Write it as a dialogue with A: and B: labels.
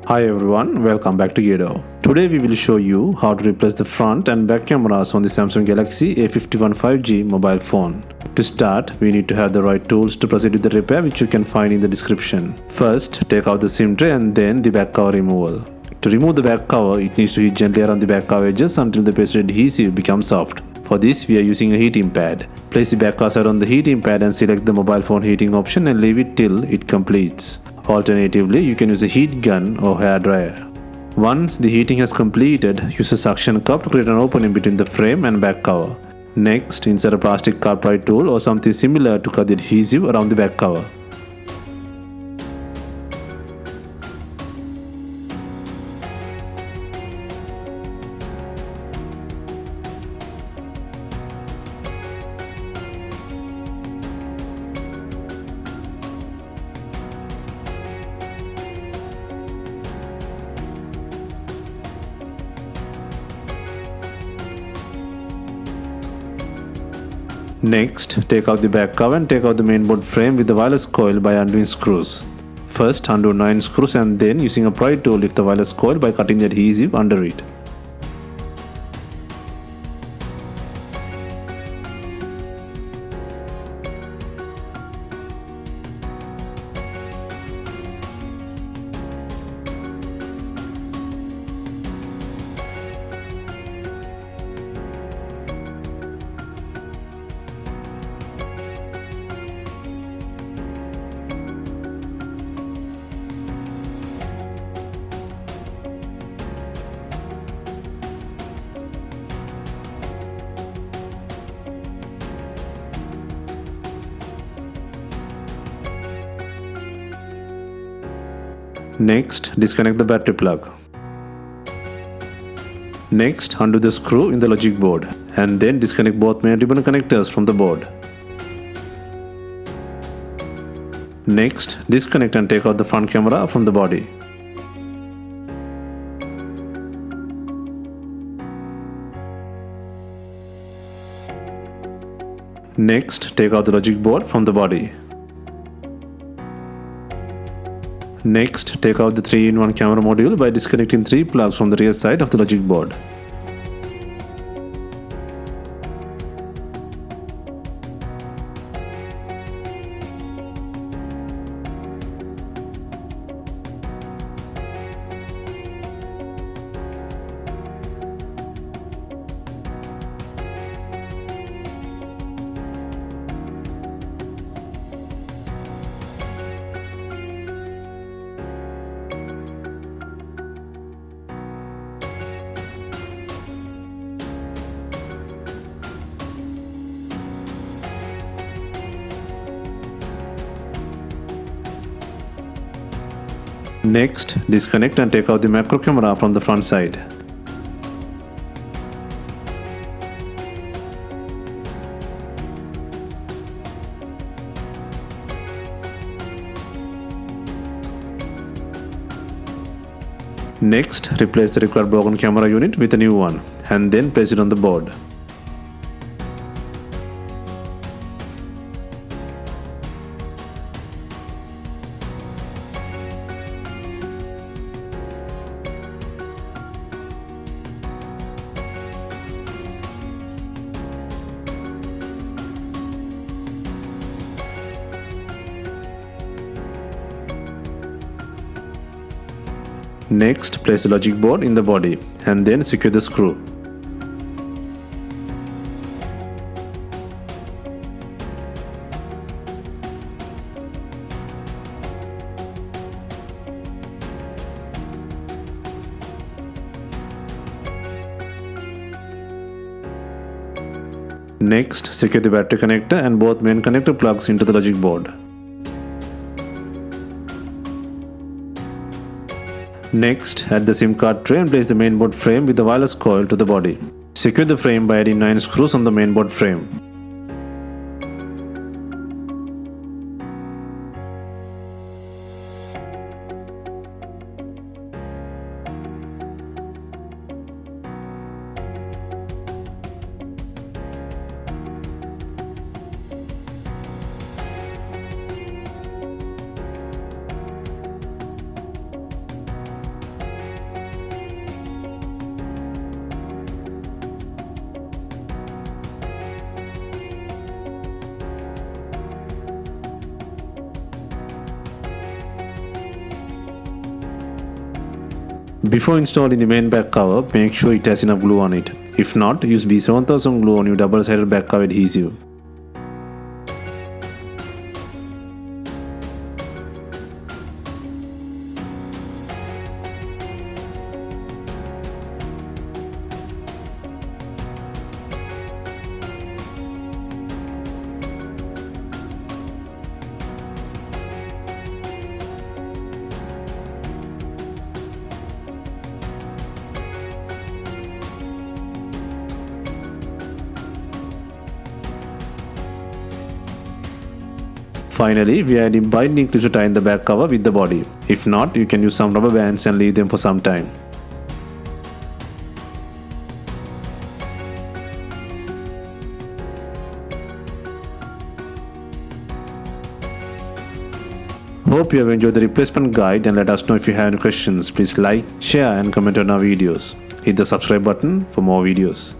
A: Hi everyone, welcome back to Gedo. Today we will show you how to replace the front and back cameras on the Samsung Galaxy A51 5G mobile phone. To start, we need to have the right tools to proceed with the repair, which you can find in the description. First, take out the SIM tray and then the back cover removal. To remove the back cover, it needs to heat gently around the back cover edges until the pasted adhesive becomes soft. For this, we are using a heating pad. Place the back cover on the heating pad and select the mobile phone heating option and leave it till it completes. Alternatively, you can use a heat gun or hair dryer. Once the heating has completed, use a suction cup to create an opening between the frame and back cover. Next, insert a plastic cut pry tool or something similar to cut the adhesive around the back cover. Next, take out the back cover and take out the mainboard frame with the wireless coil by undoing screws. First, undo 9 screws and then using a pry tool lift the wireless coil by cutting the adhesive under it. Next, disconnect the battery plug. Next, undo the screw in the logic board and then disconnect both main ribbon connectors from the board. Next, disconnect and take out the front camera from the body. Next, take out the logic board from the body. Next, take out the 3-in-1 camera module by disconnecting 3 plugs from the rear side of the logic board. Next, disconnect and take out the macro camera from the front side. Next, replace the required broken camera unit with a new one and then place it on the board. Next, place the logic board in the body and then secure the screw. Next, secure the battery connector and both main connector plugs into the logic board. Next, add the SIM card tray and place the mainboard frame with the wireless coil to the body. Secure the frame by adding 9 screws on the mainboard frame. Before installing the main back cover, make sure it has enough glue on it. If not, use B7000 glue on your double-sided back cover adhesive. Finally, we are adding binding clips to tie in the back cover with the body. If not, you can use some rubber bands and leave them for some time. Hope you have enjoyed the replacement guide, and let us know if you have any questions. Please like, share and comment on our videos. Hit the subscribe button for more videos.